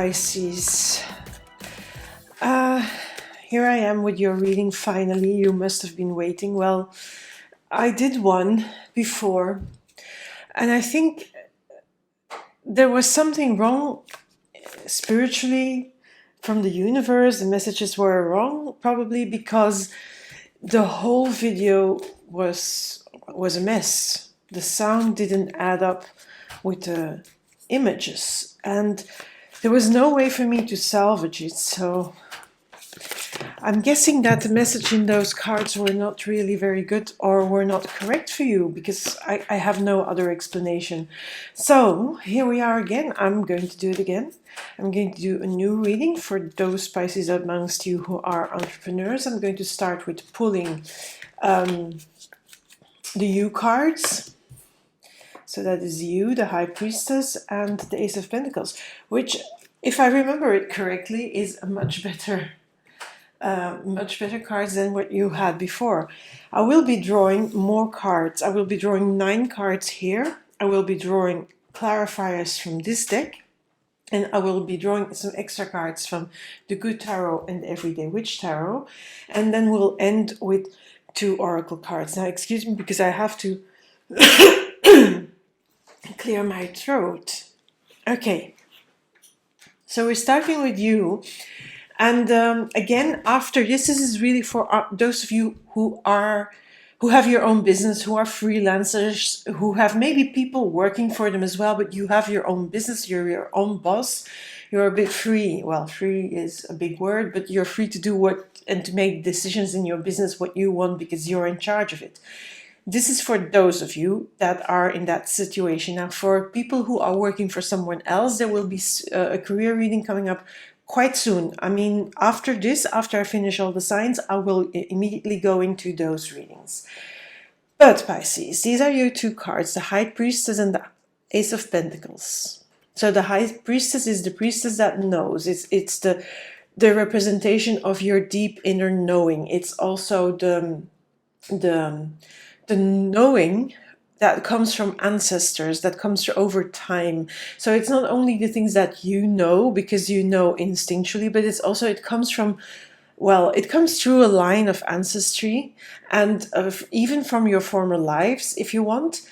Pisces. Here I am with your reading finally. You must have been waiting. Well, I did one before, and I think there was something wrong spiritually from the universe. The messages were wrong, probably because the whole video was a mess. The sound didn't add up with the images, and there was no way for me to salvage it. So I'm guessing that the message in those cards were not really very good or were not correct for you, because I have no other explanation. So here we are again. I'm going to do it again. I'm going to do a new reading for those Pisces amongst you who are entrepreneurs. I'm going to start with pulling the You cards. So that is you, the High Priestess, and the Ace of Pentacles, which, if I remember it correctly, is a much better cards than what you had before. I will be drawing more cards. I will be drawing 9 cards here. I will be drawing clarifiers from this deck, and I will be drawing some extra cards from the Good Tarot and the Everyday Witch Tarot, and then we'll end with 2 oracle cards. Now excuse me because I have to clear my throat. Okay, so we're starting with you. And again, after this is really for those of you who have your own business, who are freelancers, who have maybe people working for them as well, but you have your own business, you're your own boss, you're a bit free. Well, free is a big word, but you're free to do what and to make decisions in your business what you want because you're in charge of it. This is for those of you that are in that situation. Now, for people who are working for someone else, there will be a career reading coming up quite soon. I mean, after this, after I finish all the signs, I will immediately go into those readings. But Pisces, these are your 2 cards, the High Priestess and the Ace of Pentacles. So the High Priestess is the priestess that knows. It's the representation of your deep inner knowing. It's also the knowing that comes from ancestors, that comes over time. So it's not only the things that you know because you know instinctually, but it comes from, well, it comes through a line of ancestry and even from your former lives, if you want.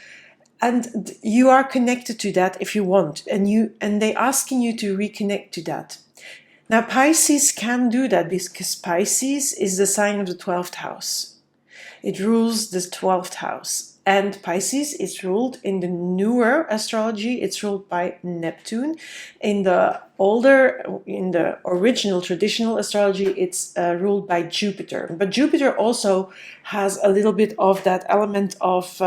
And you are connected to that if you want, and they're asking you to reconnect to that. Now Pisces can do that because Pisces is the sign of the 12th house. It rules the 12th house. And Pisces is ruled in the newer astrology, it's ruled by Neptune. In the original traditional astrology, it's ruled by Jupiter. But Jupiter also has a little bit of that element of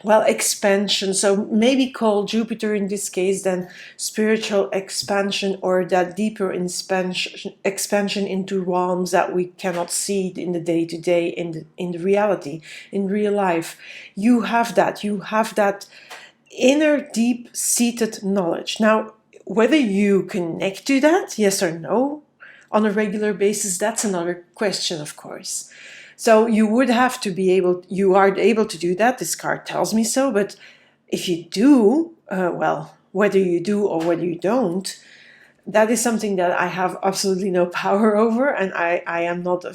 expansion. So maybe call Jupiter in this case then spiritual expansion, or that deeper expansion into realms that we cannot see in the day-to-day, in the reality, in real life. You have that inner deep-seated knowledge. Now, whether you connect to that, yes or no, on a regular basis, that's another question, of course. So you would have to be you are able to do that. This card tells me so, but if you do, well, whether you do or whether you don't, that is something that I have absolutely no power over, and I am not a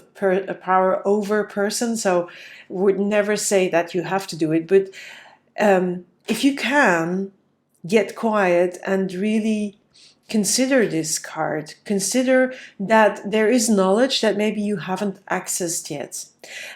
power over person, so would never say that you have to do it. But if you can get quiet and really consider this card, consider that there is knowledge that maybe you haven't accessed yet.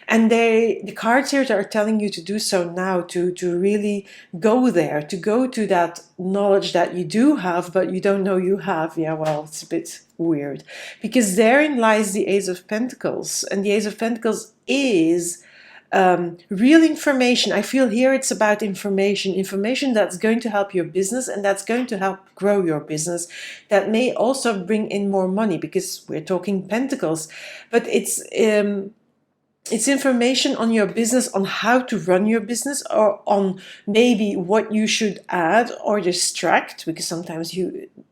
And the cards here are telling you to do so now, to really go there, to go to that knowledge that you do have, but you don't know you have. Yeah, well, it's a bit weird. Because therein lies the Ace of Pentacles. And the Ace of Pentacles is real information. I feel here it's about information that's going to help your business and that's going to help grow your business, that may also bring in more money, because we're talking pentacles, but it's information on your business, on how to run your business, or on maybe what you should add or distract, because sometimes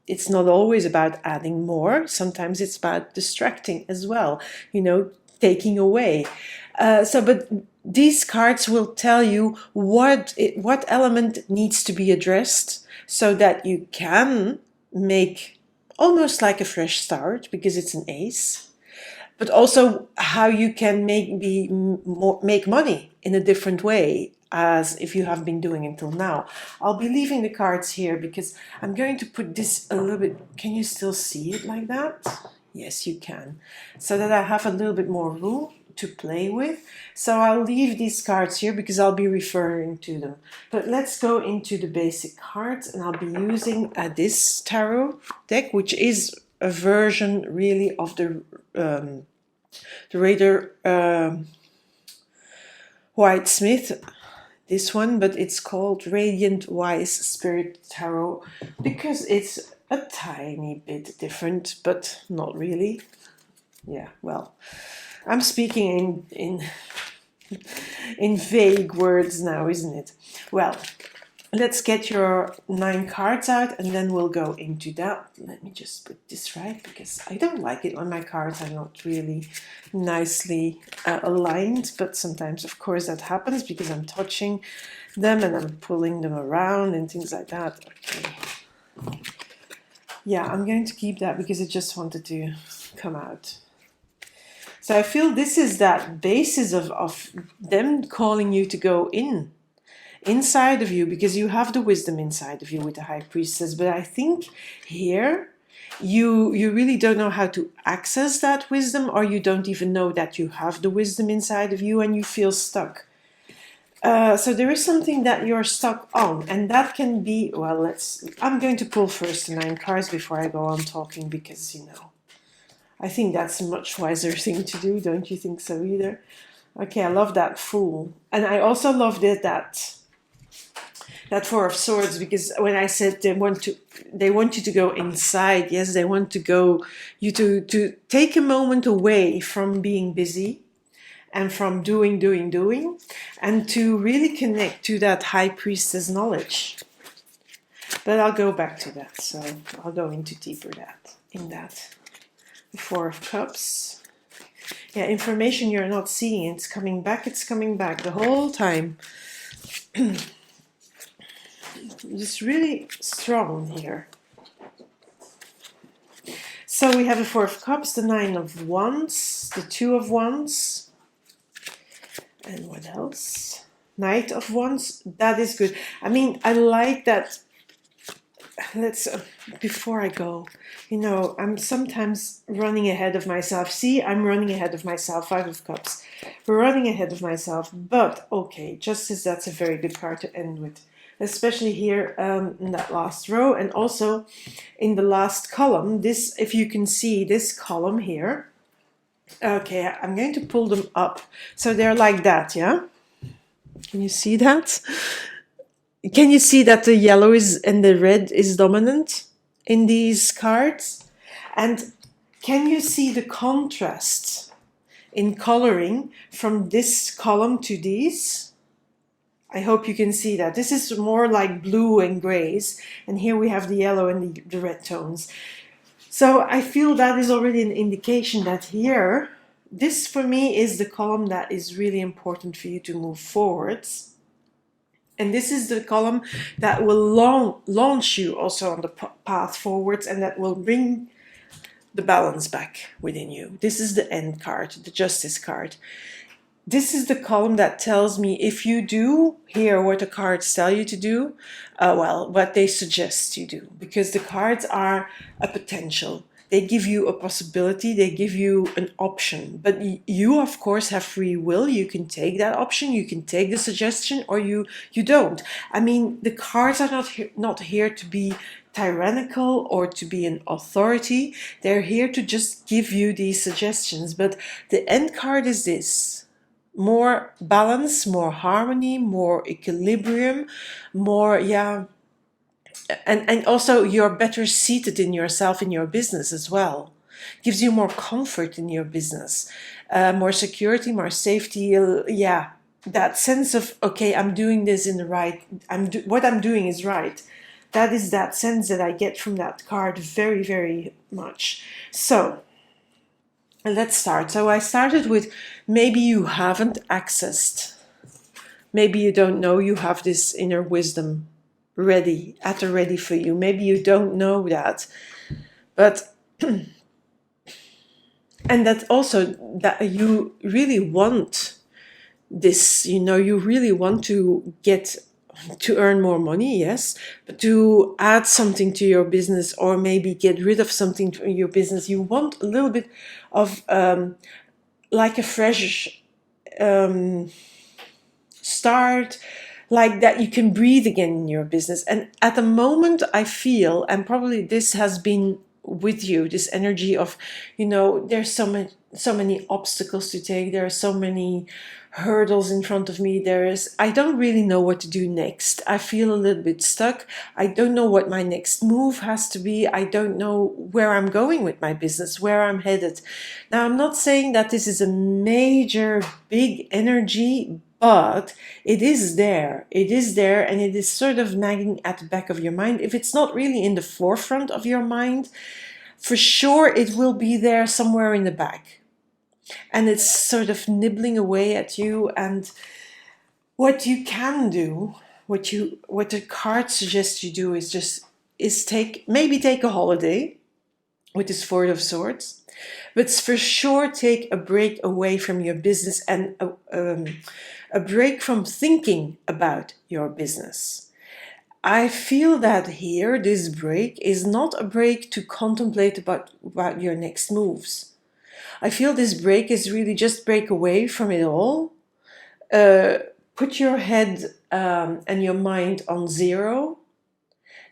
it's not always about adding more, sometimes it's about distracting as well, taking away. But these cards will tell you what element needs to be addressed, so that you can make almost like a fresh start because it's an ace, but also how you can make money in a different way as if you have been doing until now. I'll be leaving the cards here because I'm going to put this a little bit. Can you still see it like that? Yes, you can. So that I have a little bit more room to play with. So I'll leave these cards here because I'll be referring to them. But let's go into the basic cards, and I'll be using this tarot deck, which is a version really of the Rider White Smith, this one, but it's called Radiant Wise Spirit Tarot because it's a tiny bit different, but not really. Yeah, well, I'm speaking in vague words now, isn't it? Well, let's get your 9 cards out and then we'll go into that. Let me just put this right because I don't like it when my cards are not really nicely aligned, but sometimes of course that happens because I'm touching them and I'm pulling them around and things like that. Okay. Yeah, I'm going to keep that because it just wanted to come out. So I feel this is that basis of them calling you to go inside of you, because you have the wisdom inside of you with the High Priestess. But I think here you really don't know how to access that wisdom, or you don't even know that you have the wisdom inside of you and you feel stuck. So there is something that you're stuck on, and that can be, well, I'm going to pull first the 9 cards before I go on talking, because, I think that's a much wiser thing to do. Don't you think so either? Okay, I love that Fool. And I also love that 4 of Swords, because when I said they want you to go inside, yes, they want you to take a moment away from being busy and from doing, and to really connect to that High Priestess knowledge. But I'll go back to that, so I'll go into deeper in that. The 4 of Cups. Yeah, information you're not seeing, it's coming back the whole time. It's really strong here. So we have the 4 of Cups, the 9 of Wands, the 2 of Wands, and what else? Knight of Wands. That is good. I mean, I like that. Let's before I go, I'm sometimes running ahead of myself. See, I'm running ahead of myself. 5 of Cups. We're running ahead of myself, but okay, Justice, that's a very good card to end with, especially here in that last row, and also in the last column. This, if you can see this column here. Okay, I'm going to pull them up so they're like that. Yeah, can you see that? Can you see that the yellow and the red is dominant in these cards? And can you see the contrast in coloring from this column to these? I hope you can see that. This is more like blue and grays, and here we have the yellow and the red tones. So I feel that is already an indication that here, this for me is the column that is really important for you to move forwards. And this is the column that will launch you also on the path forwards, and that will bring the balance back within you. This is the end card, the Justice card. This is the column that tells me if you do hear what the cards tell you to do, what they suggest you do. Because the cards are a potential. They give you a possibility, they give you an option. But you, of course, have free will. You can take that option, you can take the suggestion, or you don't. I mean, the cards are not here to be tyrannical or to be an authority. They're here to just give you these suggestions. But the end card is this. More balance, more harmony, more equilibrium, more, and also you're better seated in yourself, in your business as well. Gives you more comfort in your business, more security, more safety. That sense of, okay, I'm doing this in the right, what I'm doing is right. That is that sense that I get from that card very, very much. So let's start. So I started with, maybe you haven't accessed, maybe you don't know you have this inner wisdom ready, ready for you. Maybe you don't know that, but and that also that you really want this, you really want to get to earn more money, yes, but to add something to your business, or maybe get rid of something to your business. You want a little bit of like a fresh start, like that you can breathe again in your business. And at the moment I feel, and probably this has been with you, this energy of, there's so many obstacles to take, there are so many hurdles in front of me, I don't really know what to do next. I feel a little bit stuck. I don't know what my next move has to be. I don't know where I'm going with my business, where I'm headed. Now, I'm not saying that this is a major big energy, but it is there. It is there, and it is sort of nagging at the back of your mind. If it's not really in the forefront of your mind, for sure it will be there somewhere in the back. And it's sort of nibbling away at you. And what you can do, what the cards suggest you do, is take a holiday with this Four of Swords, but for sure take a break away from your business, and a break from thinking about your business. I feel that here, this break is not a break to contemplate about your next moves. I feel this break is really just break away from it all. Put your head and your mind on zero.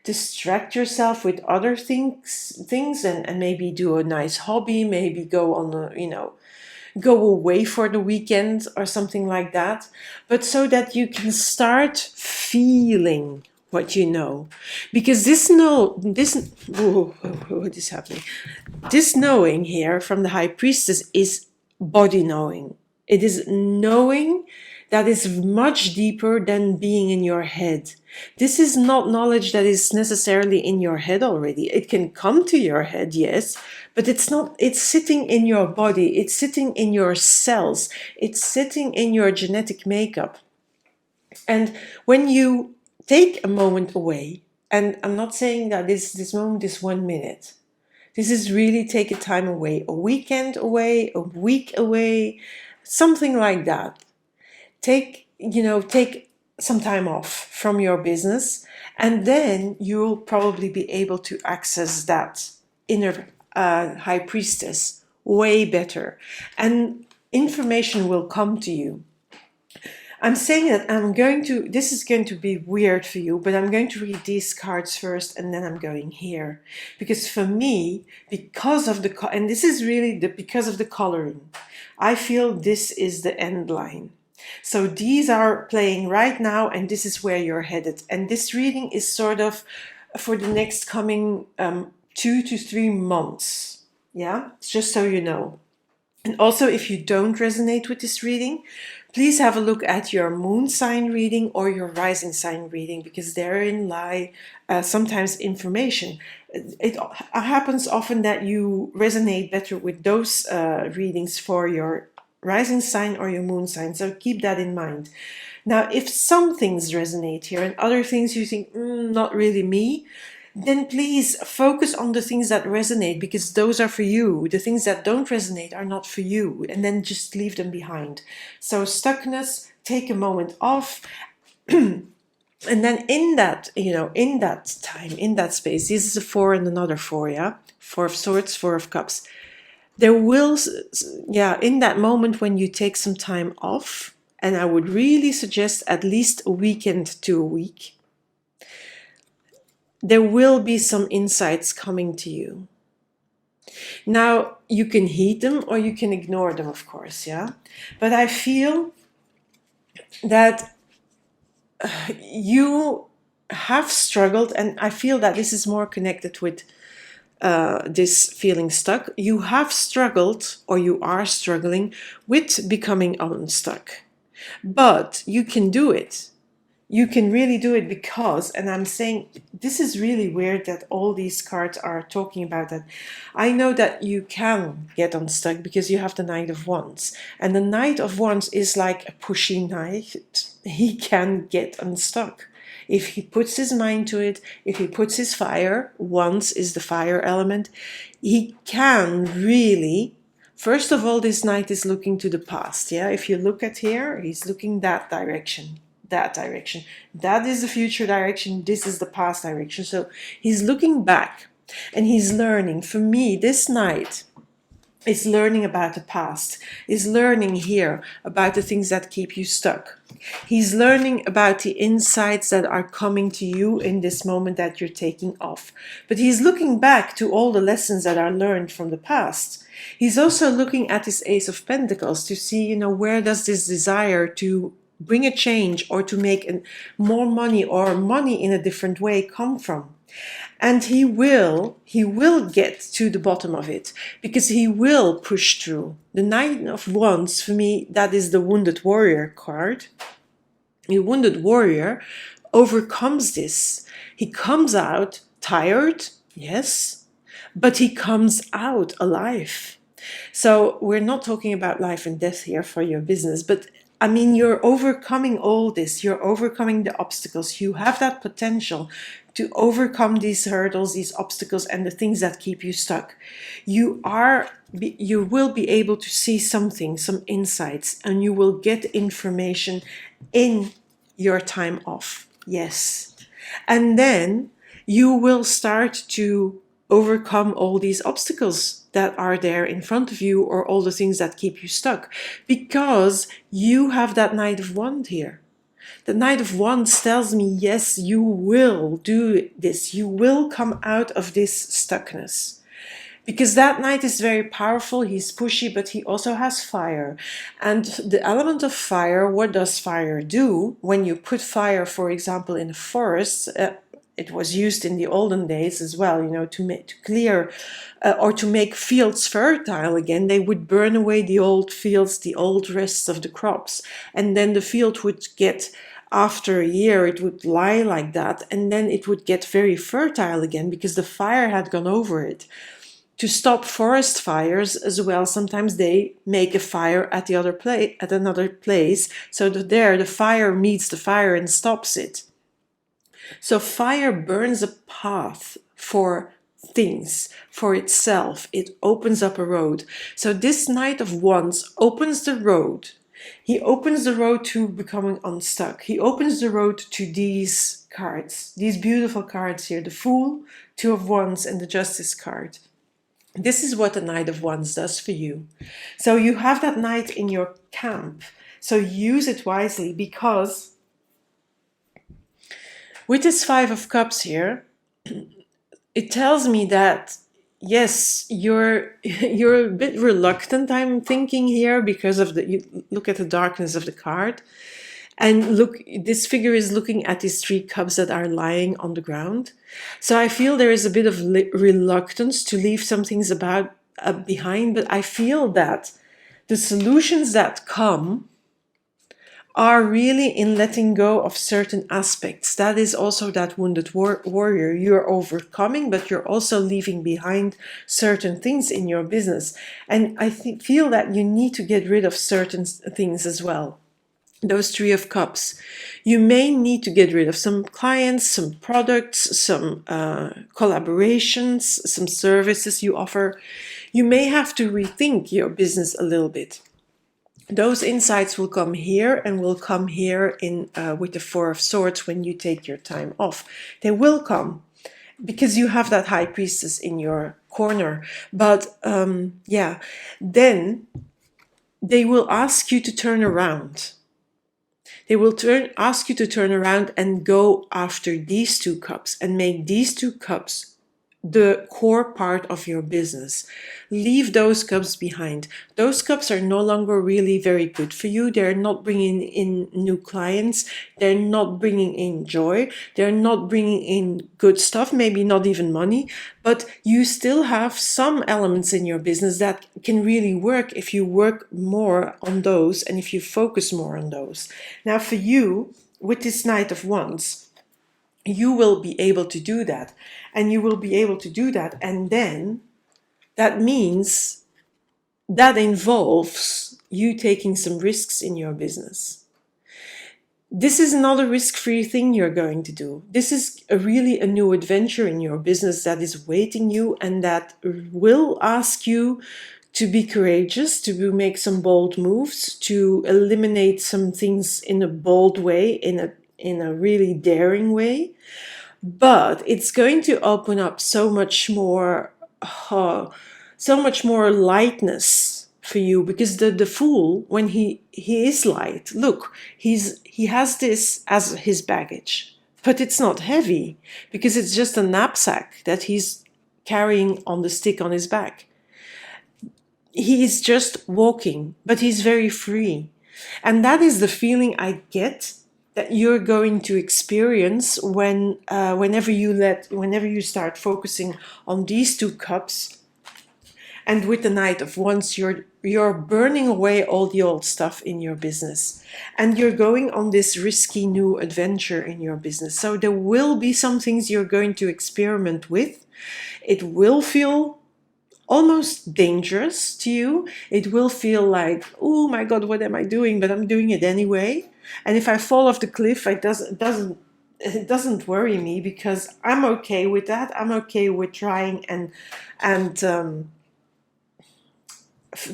Distract yourself with other things, and maybe do a nice hobby, maybe go on go away for the weekend or something like that, but so that you can start feeling what you know. Because what is happening? This knowing here from the High Priestess is body knowing. It is knowing that is much deeper than being in your head. This is not knowledge that is necessarily in your head already. It can come to your head, yes, but it's not. It's sitting in your body. It's sitting in your cells. It's sitting in your genetic makeup. And when you take a moment away, and I'm not saying that this moment is 1 minute. This is really take a time away, a weekend away, a week away, something like that. Take some time off from your business, and then you'll probably be able to access that inner High Priestess way better, and information will come to you. I'm saying that this is going to be weird for you, but I'm going to read these cards first, and then I'm going here. Because for me, because of the coloring, I feel this is the end line. So these are playing right now, and this is where you're headed. And this reading is sort of for the next coming 2 to 3 months. Yeah, just so you know. And also, if you don't resonate with this reading, please have a look at your moon sign reading or your rising sign reading, because therein lie sometimes information. It happens often that you resonate better with those readings for your rising sign or your moon sign, so keep that in mind. Now, if some things resonate here and other things you think, not really me, then please focus on the things that resonate, because those are for you. The things that don't resonate are not for you, and then just leave them behind. So stuckness, take a moment off. And then in that time, in that space, this is a 4 and another 4, yeah? 4 of Swords, 4 of Cups. There will, in that moment when you take some time off, and I would really suggest at least a weekend to a week, there will be some insights coming to you. Now, you can heed them or you can ignore them, of course, yeah? But I feel that you have struggled, and I feel that this is more connected with this feeling stuck. You have struggled, or you are struggling with becoming unstuck. But you can do it. You can really do it, because, and I'm saying this is really weird that all these cards are talking about that. I know that you can get unstuck because you have the Knight of Wands. And the Knight of Wands is like a pushy knight. He can get unstuck. If he puts his mind to it, if he puts his fire, Wands is the fire element, he can really, first of all, this knight is looking to the past. Yeah, if you look at here, he's looking that direction. That direction. That is the future direction. This is the past direction. So he's looking back and he's learning. For me, this knight is learning about the past, is learning here about the things that keep you stuck. He's learning about the insights that are coming to you in this moment that you're taking off. But he's looking back to all the lessons that are learned from the past. He's also looking at his Ace of Pentacles to see, where does this desire to bring a change or to make more money or money in a different way come from. And he will get to the bottom of it, because he will push through. The Knight of Wands, for me, that is the Wounded Warrior card. The Wounded Warrior overcomes this. He comes out tired, yes, but he comes out alive. So we're not talking about life and death here for your business, but I mean, you're overcoming all this. You're overcoming the obstacles. You have that potential to overcome these hurdles, these obstacles, and the things that keep you stuck. You will be able to see something, some insights, and you will get information in your time off. Yes. And then you will start to overcome all these obstacles that are there in front of you, or all the things that keep you stuck, because you have that Knight of Wands here. The Knight of Wands tells me, yes, you will do this. You will come out of this stuckness. Because that knight is very powerful, he's pushy, but he also has fire. And the element of fire, what does fire do? When you put fire, for example, in a forest, it was used in the olden days as well, to clear or to make fields fertile again. They would burn away the old fields, the old rests of the crops. And then the field would get, after a year, it would lie like that. And then it would get very fertile again because the fire had gone over it. To stop forest fires as well, sometimes they make a fire at another place, so that there the fire meets the fire and stops it. So fire burns a path for things, for itself. It opens up a road. So this Knight of Wands opens the road. He opens the road to becoming unstuck. He opens the road to these cards, these beautiful cards here, the Fool, Two of Wands, and the Justice card. This is what the Knight of Wands does for you. So you have that knight in your camp. So use it wisely, because with this Five of Cups here, it tells me that, yes, you're a bit reluctant, I'm thinking here, because of you look at the darkness of the card. And look, this figure is looking at these 3 cups that are lying on the ground. So I feel there is a bit of reluctance to leave some things behind, but I feel that the solutions that come are really in letting go of certain aspects. That is also that Wounded Warrior. You're overcoming, but you're also leaving behind certain things in your business. And I feel that you need to get rid of certain things as well. Those 3 of Cups. You may need to get rid of some clients, some products, some collaborations, some services you offer. You may have to rethink your business a little bit. Those insights will come here, and will come here in with the Four of Swords when you take your time off. They will come because you have that High Priestess in your corner. But yeah, then they will ask you to turn around. They will ask you to turn around and go after these 2 cups and make these 2 cups the core part of your business. Leave those cups behind. Those cups are no longer really very good for you. They're not bringing in new clients. They're not bringing in joy. They're not bringing in good stuff, maybe not even money, but you still have some elements in your business that can really work if you work more on those and if you focus more on those. Now for you, with this Knight of Wands, you will be able to do that. And you will be able to do that. And then that means that involves you taking some risks in your business. This is not a risk-free thing you're going to do. This is really a new adventure in your business that is waiting you and that will ask you to be courageous, to make some bold moves, to eliminate some things in a bold way, in a really daring way. But it's going to open up so much more lightness for you, because the fool, when he is light, look, he has this as his baggage, but it's not heavy because it's just a knapsack that he's carrying on the stick on his back. He is just walking, but he's very free. And that is the feeling I get that you're going to experience whenever you start focusing on these two cups. And with the Knight of Wands, you're burning away all the old stuff in your business, and you're going on this risky new adventure in your business. So there will be some things you're going to experiment with. It will feel almost dangerous to you. It will feel like, oh my God, what am I doing? But I'm doing it anyway. And if I fall off the cliff, it doesn't worry me, because I'm okay with that. I'm okay with trying and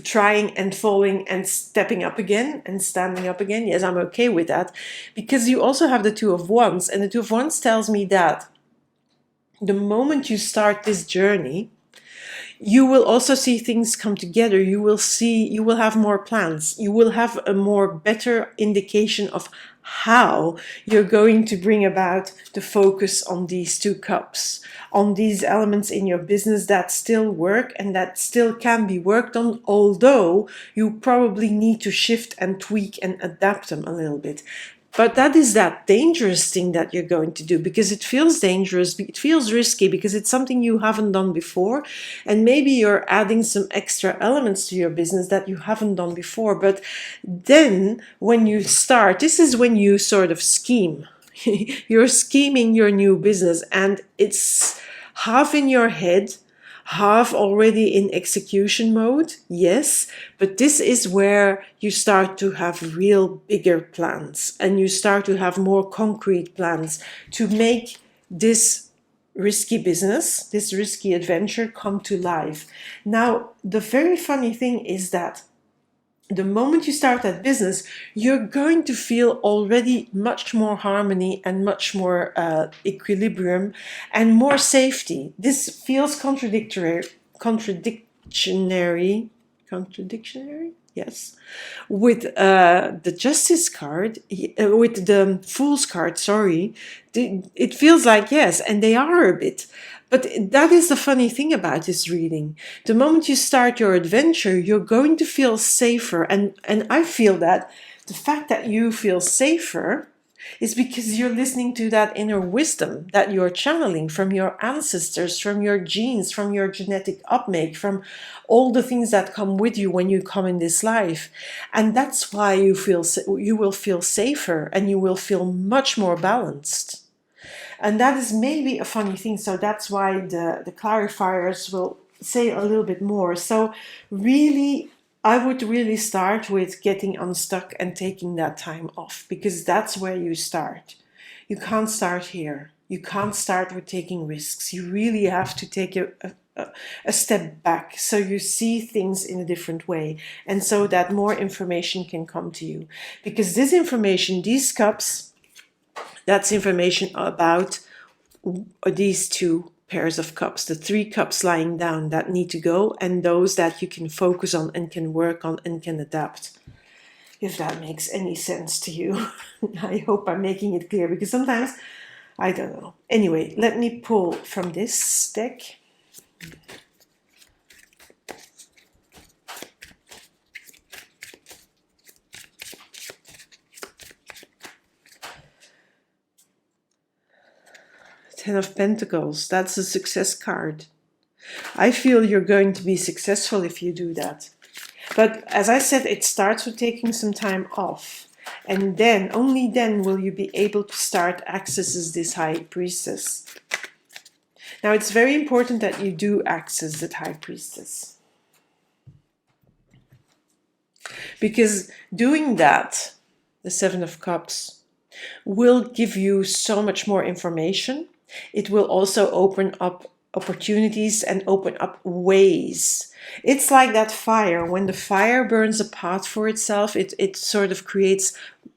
trying and falling and stepping up again and standing up again. Yes, I'm okay with that, because you also have the Two of Wands, and the Two of Wands tells me that the moment you start this journey, you will also see things come together. You will have more plans. You will have a more better indication of how you're going to bring about the focus on these two cups, on these elements in your business that still work and that still can be worked on, although you probably need to shift and tweak and adapt them a little bit. But that is that dangerous thing that you're going to do, because it feels dangerous, it feels risky, because it's something you haven't done before. And maybe you're adding some extra elements to your business that you haven't done before. But then when you start, this is when you sort of scheme. You're scheming your new business, and it's half in your head, half already in execution mode, yes, but this is where you start to have real bigger plans, and you start to have more concrete plans to make this risky business, this risky adventure come to life. Now, the very funny thing is that the moment you start that business, you're going to feel already much more harmony and much more equilibrium and more safety. This feels contradictory, yes, with the Justice card, with the Fool's card, sorry. It feels like, yes, and they are a bit. But that is the funny thing about this reading. The moment you start your adventure, you're going to feel safer. And I feel that the fact that you feel safer is because you're listening to that inner wisdom that you're channeling from your ancestors, from your genes, from your genetic upmake, from all the things that come with you when you come in this life. And that's why you will feel safer, and you will feel much more balanced. And that is maybe a funny thing. So that's why the clarifiers will say a little bit more. So really, I would really start with getting unstuck and taking that time off, because that's where you start. You can't start here. You can't start with taking risks. You really have to take a step back, so you see things in a different way, and so that more information can come to you. Because this information, these cups, that's information about these two pairs of cups, the three cups lying down that need to go, and those that you can focus on and can work on and can adapt. If that makes any sense to you. I hope I'm making it clear, because sometimes I don't know. Anyway, let me pull from this deck. Ten of Pentacles, that's a success card. I feel you're going to be successful if you do that. But as I said, it starts with taking some time off. And then, only then, will you be able to start accesses this High Priestess. Now, it's very important that you do access that High Priestess. Because doing that, the Seven of Cups, will give you so much more information. It will also open up opportunities and open up ways. It's like that fire. When the fire burns a path for itself, it sort of creates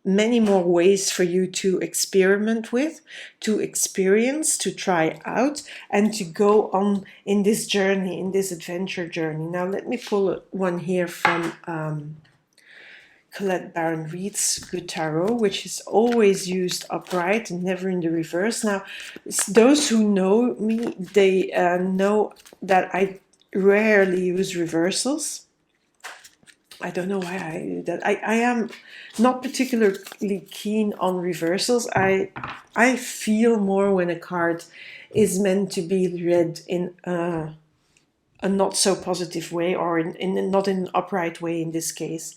many more ways for you to experiment with, to experience, to try out, and to go on in this journey, in this adventure journey. Now, let me pull one here from Colette Baron Reed's Good Tarot, which is always used upright and never in the reverse. Now, those who know me, they know that I rarely use reversals. I don't know why I do that. I am not particularly keen on reversals. I feel more when a card is meant to be read in a not so positive way, or not in an upright way in this case.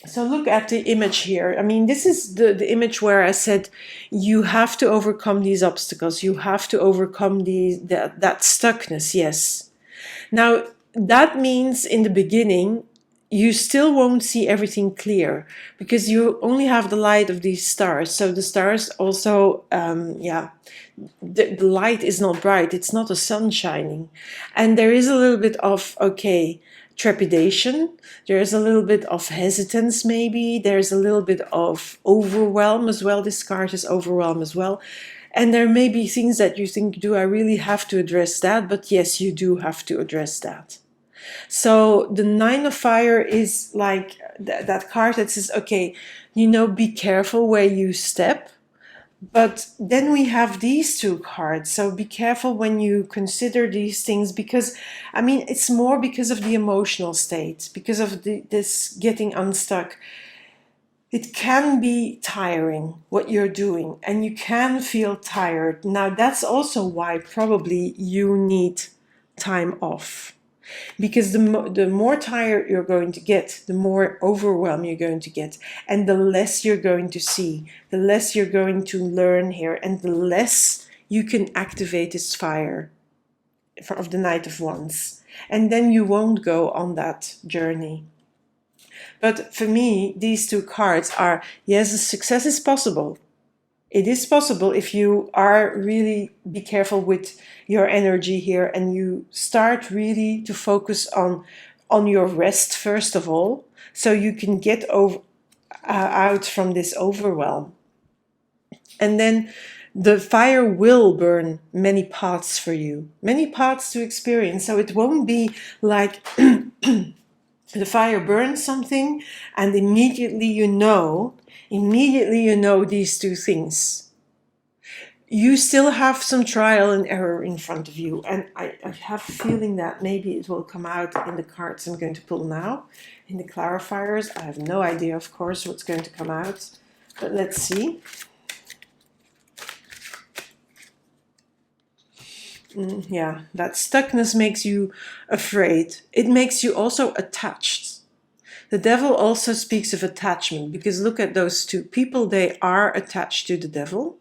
So look at the image here. I mean, this is the image where I said you have to overcome these obstacles. You have to overcome that stuckness, yes. Now, that means in the beginning, you still won't see everything clear because you only have the light of these stars. So the stars also, the light is not bright. It's not the sun shining. And there is a little bit of, okay, trepidation, there's a little bit of hesitance, maybe there's a little bit of overwhelm as well. This card is overwhelm as well, and there may be things that you think, do I really have to address that? But yes, you do have to address that. So the Nine of Fire is like that card that says, okay, be careful where you step. But then we have these two cards. So be careful when you consider these things, because, I mean, it's more because of the emotional state, because of this getting unstuck. It can be tiring what you're doing, and you can feel tired. Now, that's also why probably you need time off. Because the more tired you're going to get, the more overwhelmed you're going to get, and the less you're going to see, the less you're going to learn here, and the less you can activate this fire of the Knight of Wands. And then you won't go on that journey. But for me, these two cards are, yes, success is possible. It is possible if you are really be careful with your energy here, and you start really to focus on your rest first of all, so you can get out from this overwhelm. And then the fire will burn many paths for you, many paths to experience. So it won't be like the fire burns something and immediately you know these two things. You still have some trial and error in front of you, and I have a feeling that maybe it will come out in the cards I'm going to pull now, in the clarifiers. I have no idea, of course, what's going to come out, but let's see. Yeah, that stuckness makes you afraid. It makes you also attached. The devil also speaks of attachment, because look at those two people. They are attached to the devil,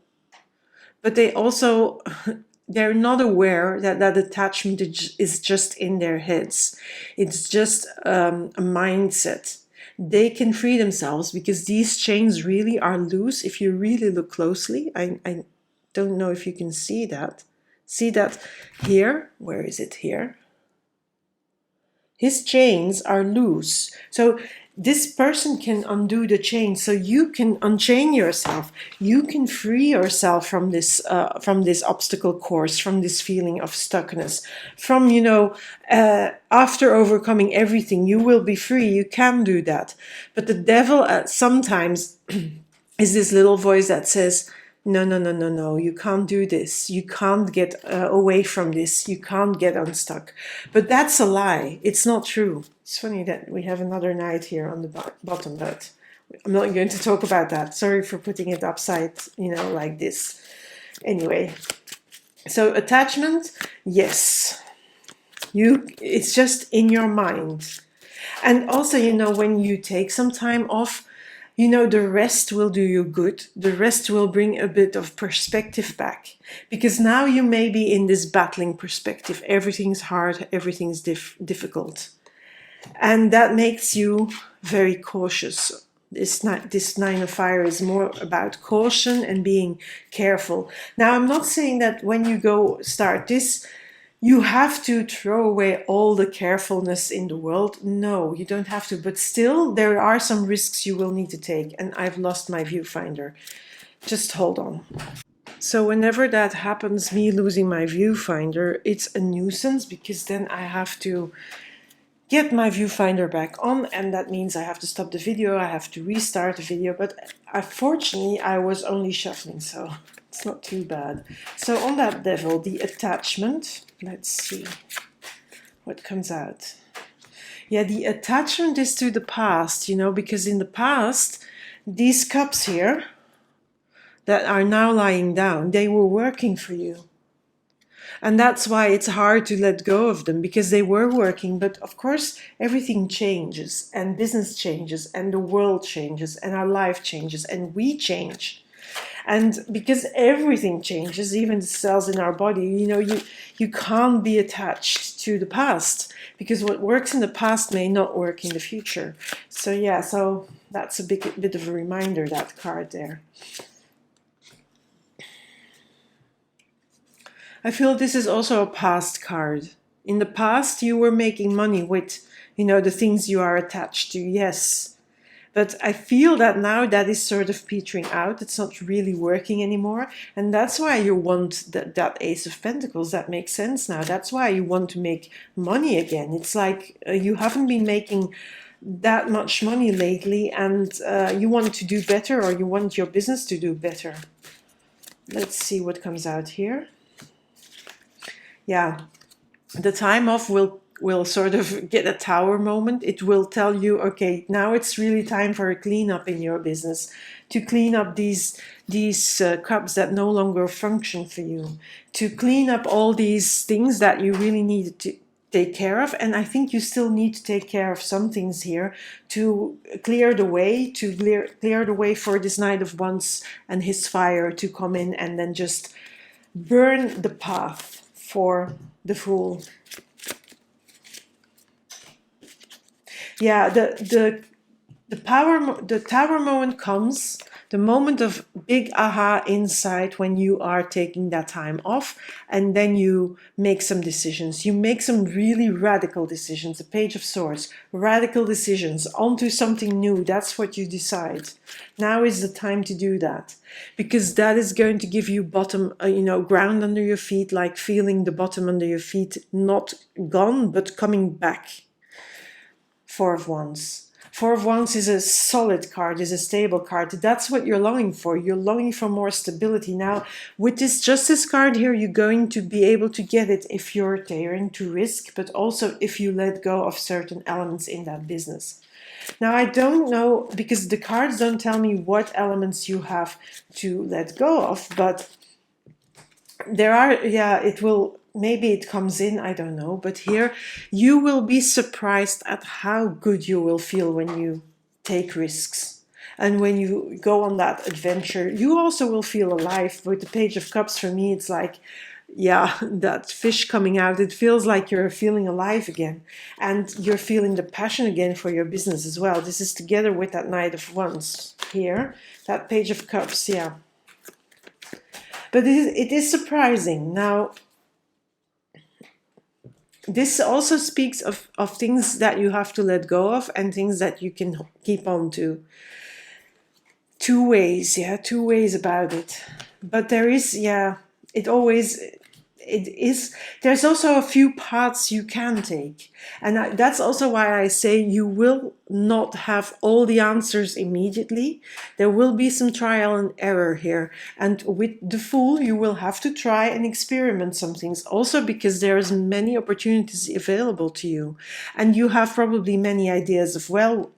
but they're not aware that attachment is just in their heads. It's just a mindset. They can free themselves because these chains really are loose. If you really look closely, I don't know if you can see that. See that here? Where is it here? His chains are loose. So this person can undo the chain, so you can unchain yourself. You can free yourself from this obstacle course, from this feeling of stuckness. From, after overcoming everything, you will be free. You can do that. But the devil sometimes is this little voice that says, no, you can't do this. You can't get away from this. You can't get unstuck. But that's a lie. It's not true. It's funny that we have another knight here on the bottom, but I'm not going to talk about that. Sorry for putting it upside, like this. Anyway, so attachment, yes. It's just in your mind. And also, when you take some time off, the rest will do you good. The rest will bring a bit of perspective back. Because now you may be in this battling perspective. Everything's hard, everything's difficult. And that makes you very cautious. This Nine of Fire is more about caution and being careful. Now, I'm not saying that when you go start this, you have to throw away all the carefulness in the world. No, you don't have to. But still, there are some risks you will need to take. And I've lost my viewfinder. Just hold on. So whenever that happens, me losing my viewfinder, it's a nuisance because then I have to get my viewfinder back on, and that means I have to stop the video, I have to restart the video, but unfortunately I was only shuffling, so it's not too bad. So on that level, the attachment, let's see what comes out. Yeah, the attachment is to the past, you know, because in the past, these cups here that are now lying down, they were working for you. And that's why it's hard to let go of them, because they were working. But of course, everything changes, and business changes, and the world changes, and our life changes, and we change. And because everything changes, even the cells in our body, you know, you can't be attached to the past, because what works in the past may not work in the future. So yeah, so that's a bit of a reminder, that card there. I feel this is also a past card. In the past, you were making money with, you know, the things you are attached to, yes. But I feel that now that is sort of petering out. It's not really working anymore. And that's why you want that Ace of Pentacles. That makes sense now. That's why you want to make money again. It's like you haven't been making that much money lately, and you want to do better, or you want your business to do better. Let's see what comes out here. Yeah, the time off will sort of get a Tower moment. It will tell you, okay, now it's really time for a cleanup in your business, to clean up these cups that no longer function for you, to clean up all these things that you really need to take care of. And I think you still need to take care of some things here to clear the way, clear the way for this Knight of Wands and his fire to come in and then just burn the path for the Fool. Yeah, the Tower moment comes, the moment of big aha insight, when you are taking that time off, and then you make some decisions. You make some really radical decisions. The Page of Swords, radical decisions onto something new. That's what you decide. Now is the time to do that, because that is going to give you bottom, ground under your feet, like feeling the bottom under your feet, not gone, but coming back. Four of Wands. Four of Wands is a solid card, is a stable card. That's what you're longing for. You're longing for more stability. Now, with this Justice card here, you're going to be able to get it if you're daring to risk, but also if you let go of certain elements in that business. Now, I don't know, because the cards don't tell me what elements you have to let go of, but there are, yeah, it will... Maybe it comes in, I don't know. But here, you will be surprised at how good you will feel when you take risks. And when you go on that adventure, you also will feel alive. With the Page of Cups, for me, it's like, yeah, that fish coming out. It feels like you're feeling alive again. And you're feeling the passion again for your business as well. This is together with that Knight of Wands here. That Page of Cups, yeah. But it is surprising. Now, this also speaks of things that you have to let go of and things that you can keep on to. Two ways about it. But there is, yeah, there's also a few paths you can take. And that's also why I say you will not have all the answers immediately. There will be some trial and error here. And with the Fool, you will have to try and experiment some things. Also because there's many opportunities available to you. And you have probably many ideas as well,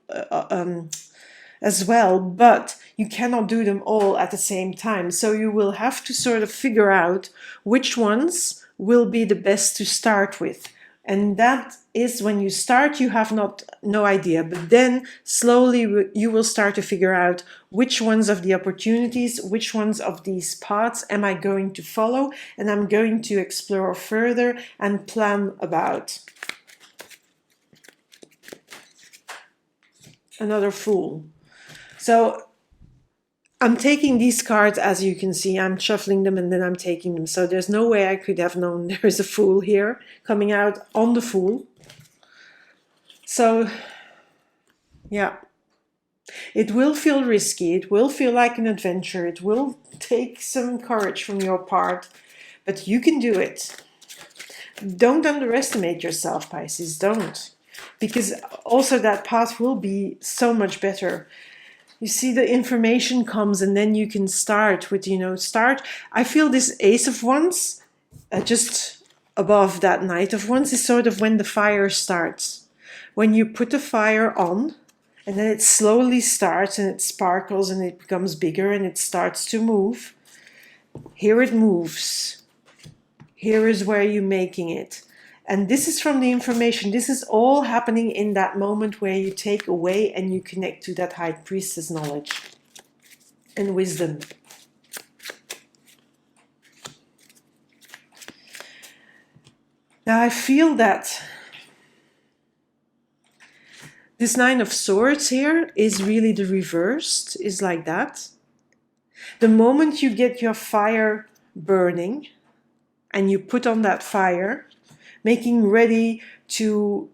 but you cannot do them all at the same time. So you will have to sort of figure out which ones will be the best to start with. And that is when you start, you have no idea, but then slowly you will start to figure out which ones of the opportunities, which ones of these paths am I going to follow, and I'm going to explore further and plan about. Another Fool. So I'm taking these cards, as you can see, I'm shuffling them and then I'm taking them. So there's no way I could have known there is a Fool here coming out on the Fool. So, yeah, it will feel risky. It will feel like an adventure. It will take some courage from your part, but you can do it. Don't underestimate yourself, Pisces. Don't. Because also that path will be so much better. You see, the information comes and then you can start with, start. I feel this Ace of Wands, just above that Knight of Wands, is sort of when the fire starts. When you put the fire on, and then it slowly starts and it sparkles and it becomes bigger and it starts to move. Here it moves. Here is where you're making it. And this is from the information. This is all happening in that moment where you take away and you connect to that High Priestess knowledge and wisdom. Now I feel that this Nine of Swords here is really the reversed, is like that. The moment you get your fire burning and you put on that fire, making ready to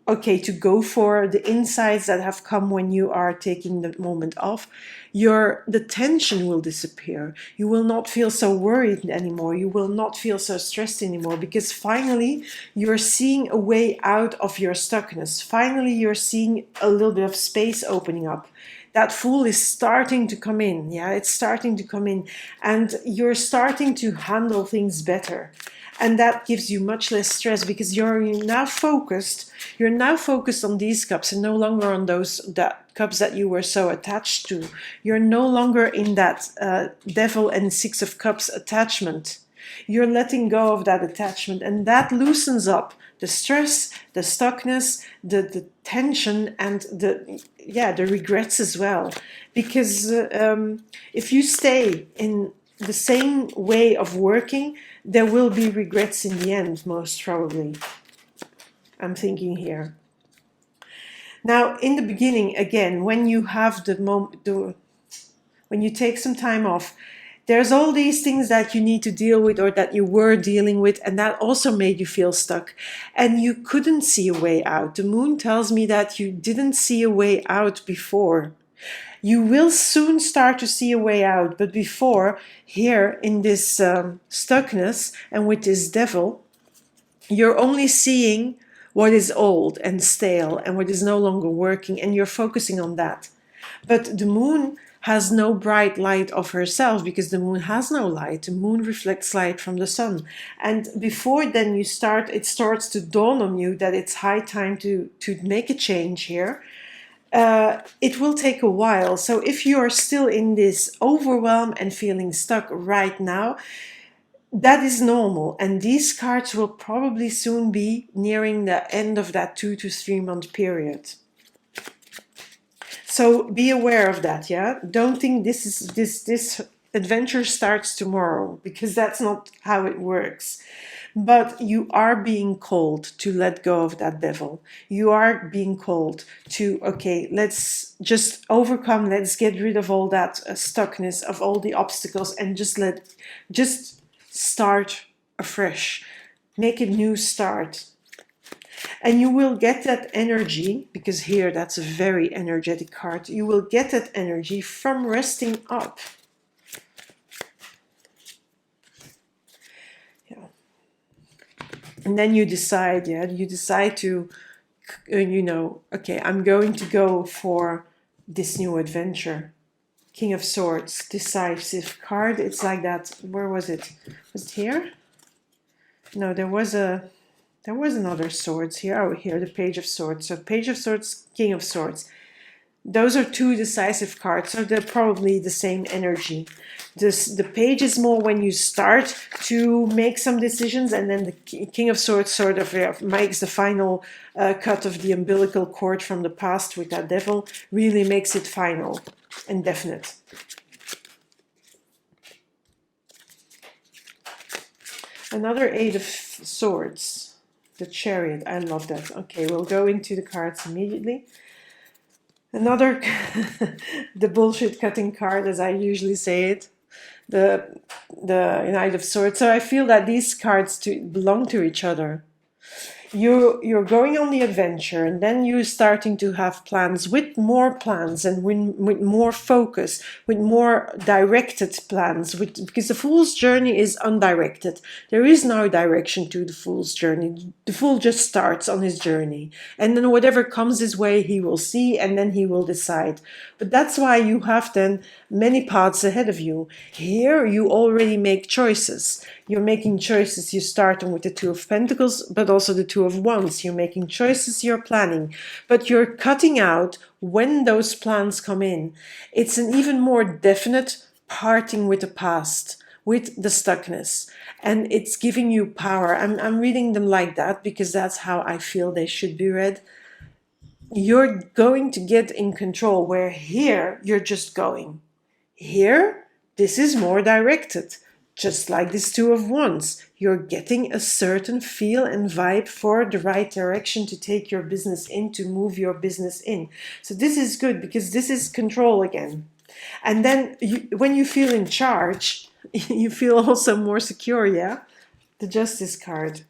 go for the insights that have come when you are taking the moment off, the tension will disappear. You will not feel so worried anymore. You will not feel so stressed anymore, because finally you're seeing a way out of your stuckness. Finally you're seeing a little bit of space opening up. That Fool is starting to come in. Yeah, it's starting to come in, and you're starting to handle things better. And that gives you much less stress, because you're now focused. You're now focused on these cups and no longer on that cups that you were so attached to. You're no longer in that Devil and Six of Cups attachment. You're letting go of that attachment, and that loosens up the stress, the stuckness, the tension, and the regrets as well. Because if you stay in the same way of working, there will be regrets in the end, most probably. I'm thinking here. Now, in the beginning, again, when you have when you take some time off, there's all these things that you need to deal with, or that you were dealing with, and that also made you feel stuck. And you couldn't see a way out. The Moon tells me that you didn't see a way out before. You will soon start to see a way out, but before, here in this stuckness and with this Devil, you're only seeing what is old and stale and what is no longer working, and you're focusing on that. But the Moon has no bright light of herself, because the Moon has no light. The Moon reflects light from the Sun. And before then it starts to dawn on you that it's high time to make a change here. It will take a while. So if you are still in this overwhelm and feeling stuck right now, that is normal. And these cards will probably soon be nearing the end of that 2 to 3 month period. So be aware of that, yeah? Don't think this adventure starts tomorrow, because that's not how it works. But you are being called to let go of that Devil. You are being called to, okay, let's just overcome, let's get rid of all that stuckness, of all the obstacles, and just start afresh. Make a new start. And you will get that energy, because here that's a very energetic card. You will get that energy from resting up. And then you decide, to, okay, I'm going to go for this new adventure. King of Swords, decisive card. It's like that. Where was it? Was it here? No, there was another swords here. Oh, here, the Page of Swords. So Page of Swords, King of Swords. Those are two decisive cards, so they're probably the same energy. The Page is more when you start to make some decisions, and then the King of Swords sort of makes the final cut of the umbilical cord from the past with that Devil, really makes it final and definite. Another Eight of Swords, the Chariot. I love that. Okay, we'll go into the cards immediately. Another, the bullshit cutting card, as I usually say it, the Knight of Swords. So I feel that these cards belong to each other. You're going on the adventure, and then you're starting to have plans, with more plans, and with more focus, with more directed plans, because the fool's journey is undirected. There is no direction to the fool's journey. The fool just starts on his journey, and then whatever comes his way he will see, and then he will decide. But that's why you have then many paths ahead of you. Here you already make choices. You're making choices. You're starting with the Two of Pentacles, but also the Two of Wands. You're making choices, you're planning, but you're cutting out when those plans come in. It's an even more definite parting with the past, with the stuckness. And it's giving you power. I'm reading them like that because that's how I feel they should be read. You're going to get in control, where here you're just going. Here, this is more directed. Just like this Two of Wands, you're getting a certain feel and vibe for the right direction to take your business in, to move your business in. So this is good because this is control again. And then when you feel in charge, you feel also more secure, yeah? The Justice card.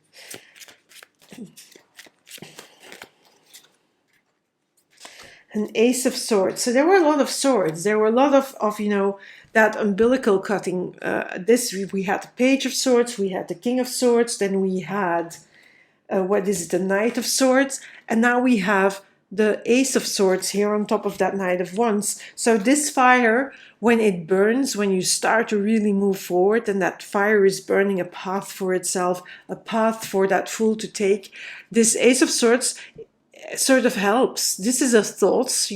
An Ace of Swords. So there were a lot of swords. There were a lot of that umbilical cutting. We had the Page of Swords, we had the King of Swords, then we had, the Knight of Swords, and now we have the Ace of Swords here on top of that Knight of Wands. So this fire, when it burns, when you start to really move forward, and that fire is burning a path for itself, a path for that fool to take, this Ace of Swords sort of helps. This is a thoughts,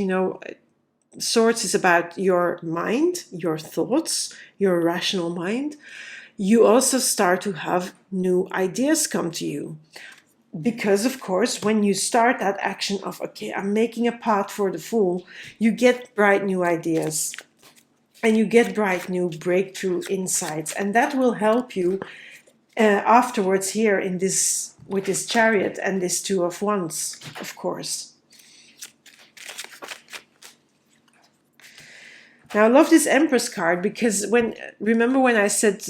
Swords is about your mind, your thoughts, your rational mind. You also start to have new ideas come to you. Because, of course, when you start that action of, okay, I'm making a path for the fool, you get bright new ideas. And you get bright new breakthrough insights. And that will help you afterwards here in this, with this Chariot and this Two of Wands, of course. Now I love this Empress card because remember when I said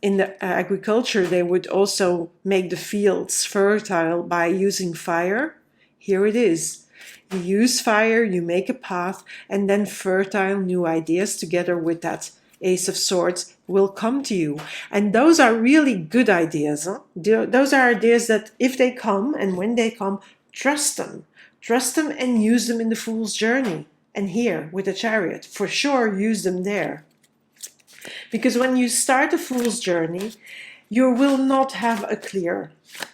in the agriculture they would also make the fields fertile by using fire? Here it is. You use fire, you make a path, and then fertile new ideas together with that Ace of Swords will come to you. And those are really good ideas. Huh? Those are ideas that if they come, and when they come, trust them. Trust them and use them in the Fool's Journey. And here, with the Chariot, for sure use them there. Because when you start a Fool's Journey, you will not have a clear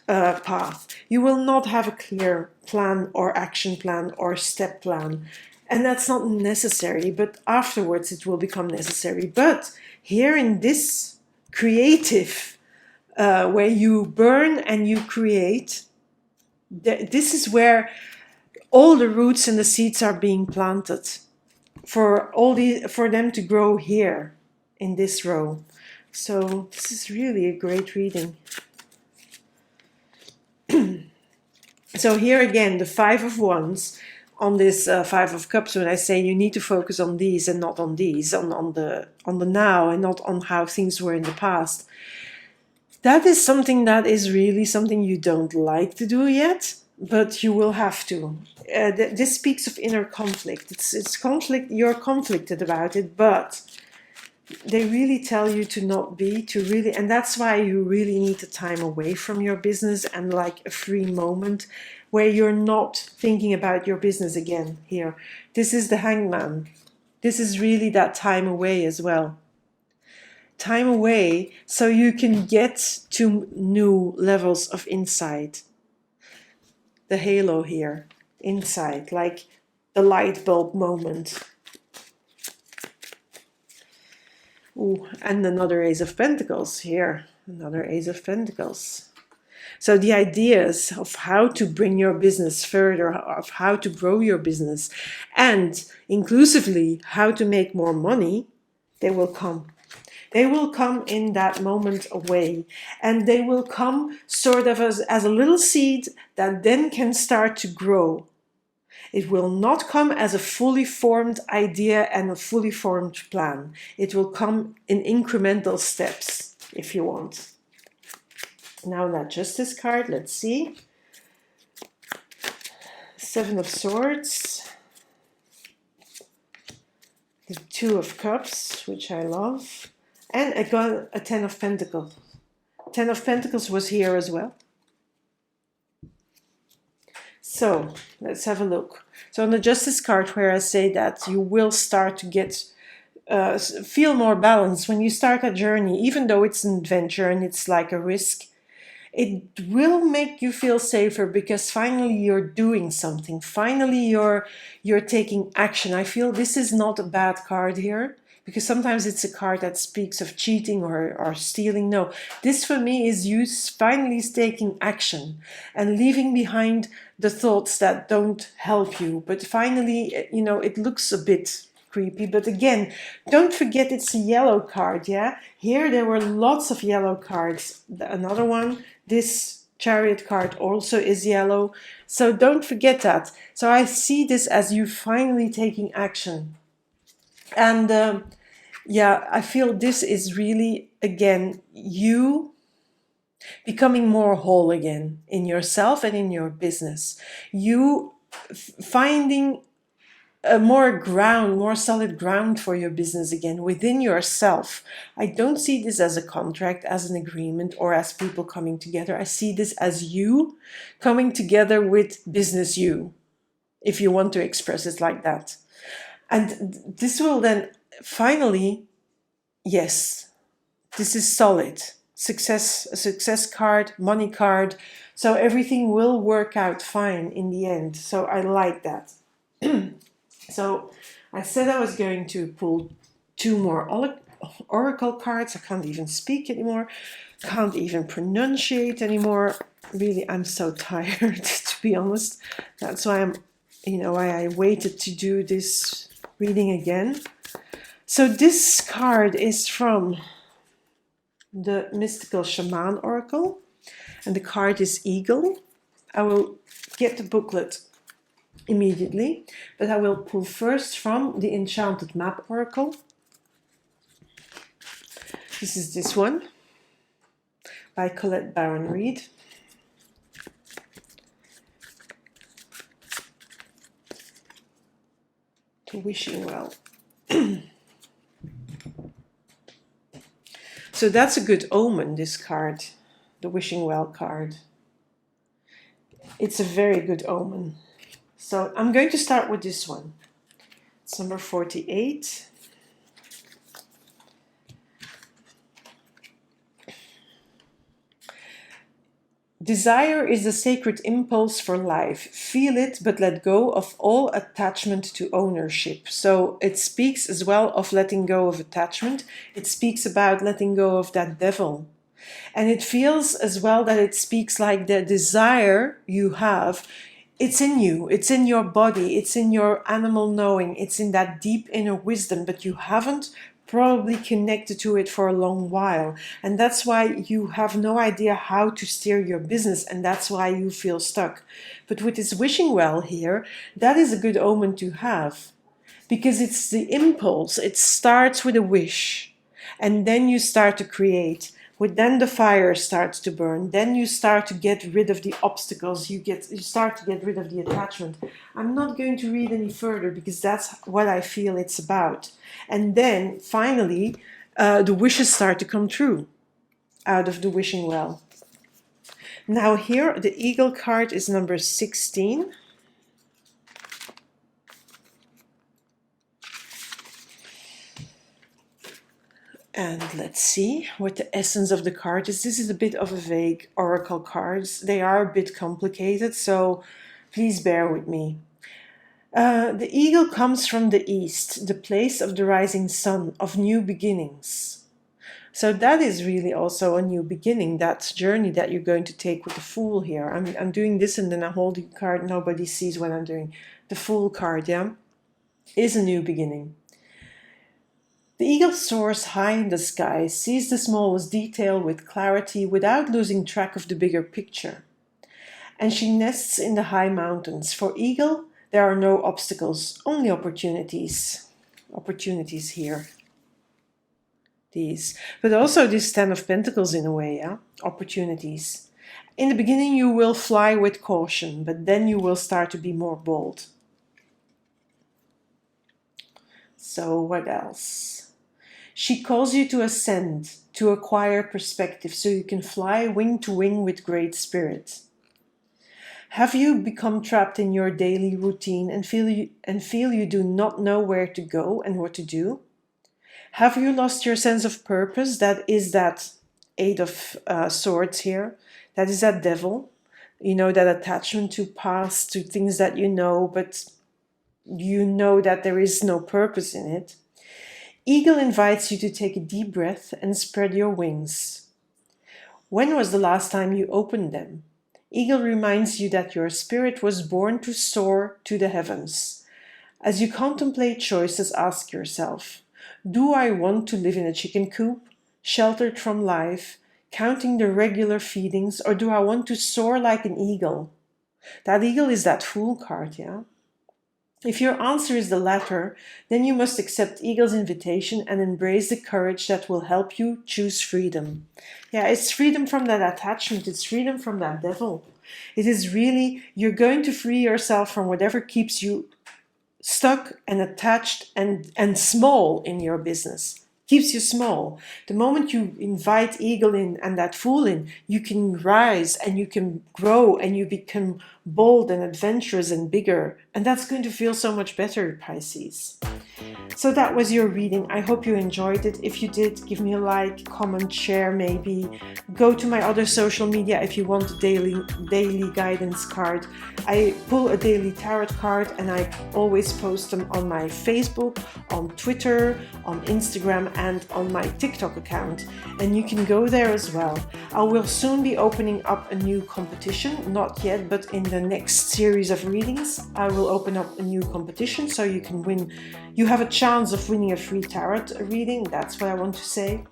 path. You will not have a clear plan or action plan or step plan. And that's not necessary, but afterwards it will become necessary. But here in this creative, where you burn and you create, this is where all the roots and the seeds are being planted for them to grow here in this row. So this is really a great reading. So here again, the Five of Wands on this Five of Cups, when I say you need to focus on these and not on these, on the now and not on how things were in the past. That is something that is really something you don't like to do yet, but you will have to. This speaks of inner conflict. It's conflict. You're conflicted about it, but they really tell you to not be, to really, and that's why you really need the time away from your business and like a free moment where you're not thinking about your business again here. This is the Hangman. This is really that time away as well. Time away so you can get to new levels of insight. The halo here, insight, like the light bulb moment. Ooh, and another Ace of Pentacles here, another Ace of Pentacles. So the ideas of how to bring your business further, of how to grow your business, and inclusively how to make more money, they will come. They will come in that moment away, and they will come sort of as a little seed that then can start to grow. It will not come as a fully formed idea and a fully formed plan. It will come in incremental steps, if you want. Now that Justice card, let's see. Seven of Swords. The Two of Cups, which I love. And I got a Ten of Pentacles. Ten of Pentacles was here as well. So let's have a look. So on the Justice card, where I say that you will start to get feel more balanced when you start a journey, even though it's an adventure and it's like a risk, it will make you feel safer because finally you're doing something. Finally you're taking action. I feel this is not a bad card here, because sometimes it's a card that speaks of cheating or stealing. No, this for me is you finally taking action and leaving behind the thoughts that don't help you. But finally, you know, it looks a bit creepy, but again, don't forget it's a yellow card. Yeah, here there were lots of yellow cards. Another one, this Chariot card also is yellow, so don't forget that. So I see this as you finally taking action. And yeah, I feel this is really, again, you becoming more whole again in yourself and in your business. You finding a more solid ground for your business again within yourself. I don't see this as a contract, as an agreement, or as people coming together. I see this as you coming together with business you, if you want to express it like that. And this will then finally, yes, this is solid. Success, a success card, money card. So everything will work out fine in the end. So I like that. So I said I was going to pull two more oracle cards. I can't even speak anymore. Can't even pronunciate anymore. Really, I'm so tired, to be honest. That's why why I waited to do this reading again. So this card is from the Mystical Shaman Oracle, and the card is Eagle. I will get the booklet immediately, but I will pull first from the Enchanted Map Oracle. This is this one by Colette Baron Reid. To wish you well. So that's a good omen, this card, the wishing well card. It's a very good omen. So I'm going to start with this one. It's number 48. Desire is the sacred impulse for life. Feel it, but let go of all attachment to ownership. So it speaks as well of letting go of attachment. It speaks about letting go of that devil. And it feels as well that it speaks like the desire you have, it's in you, it's in your body, it's in your animal knowing, it's in that deep inner wisdom, but you haven't probably connected to it for a long while, and that's why you have no idea how to steer your business, and that's why you feel stuck. But with this wishing well here, that is a good omen to have, because it's the impulse. It starts with a wish, and then you start to create. Then the fire starts to burn. Then you start to get rid of the obstacles. You start to get rid of the attachment. I'm not going to read any further because that's what I feel it's about. And then finally, the wishes start to come true out of the wishing well. Now here, the Eagle card is number 16. And let's see what the essence of the card is. This is a bit of a vague oracle cards. They are a bit complicated, so please bear with me. The eagle comes from the east, the place of the rising sun, of new beginnings. So that is really also a new beginning, that journey that you're going to take with the Fool here. I'm doing this and then I hold the card. Nobody sees what I'm doing. The Fool card, yeah, is a new beginning. The eagle soars high in the sky, sees the smallest detail with clarity without losing track of the bigger picture. And she nests in the high mountains. For eagle, There are no obstacles, only opportunities. Opportunities here. These. But also this Ten of Pentacles in a way, yeah? Opportunities. In the beginning you will fly with caution, but then you will start to be more bold. So what else? She calls you to ascend, to acquire perspective, so you can fly wing to wing with great spirit. Have you become trapped in your daily routine and feel you do not know where to go and what to do? Have you lost your sense of purpose? That is that Eight of Swords here. That is that devil. You know, that attachment to past, to things that you know, but you know that there is no purpose in it. Eagle invites you to take a deep breath and spread your wings. When was the last time you opened them? Eagle reminds you that your spirit was born to soar to the heavens. As you contemplate choices, ask yourself, do I want to live in a chicken coop, sheltered from life, counting the regular feedings, or do I want to soar like an eagle? That eagle is that Fool card, yeah? If your answer is the latter, then you must accept Eagle's invitation and embrace the courage that will help you choose freedom. Yeah, it's freedom from that attachment. It's freedom from that devil. It is really, you're going to free yourself from whatever keeps you stuck and attached and small in your business. Keeps you small. The moment you invite Eagle in and that Fool in, you can rise and you can grow and you become bold and adventurous and bigger. And that's going to feel so much better, Pisces. So that was your reading. I hope you enjoyed it. If you did, give me a like, comment, share maybe. Go to my other social media if you want a daily guidance card. I pull a daily tarot card and I always post them on my Facebook, on Twitter, on Instagram and on my TikTok account. And you can go there as well. I will soon be opening up a new competition. Not yet, but in the next series of readings, I will open up a new competition so you can win. You have a chance of winning a free tarot reading. That's what I want to say.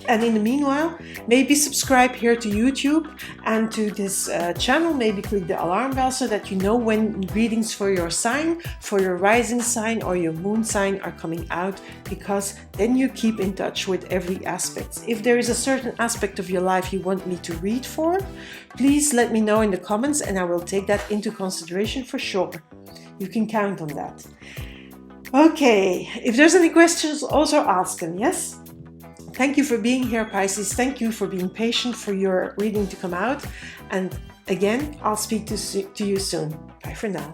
And in the meanwhile, maybe subscribe here to YouTube and to this channel. Maybe click the alarm bell so that you know when readings for your sign, for your rising sign or your moon sign are coming out, because then you keep in touch with every aspect. If there is a certain aspect of your life you want me to read for, please let me know in the comments and I will take that into consideration for sure. You can count on that. Okay, if there's any questions, also ask them, yes? Thank you for being here, Pisces. Thank you for being patient for your reading to come out. And again, I'll speak to you soon. Bye for now.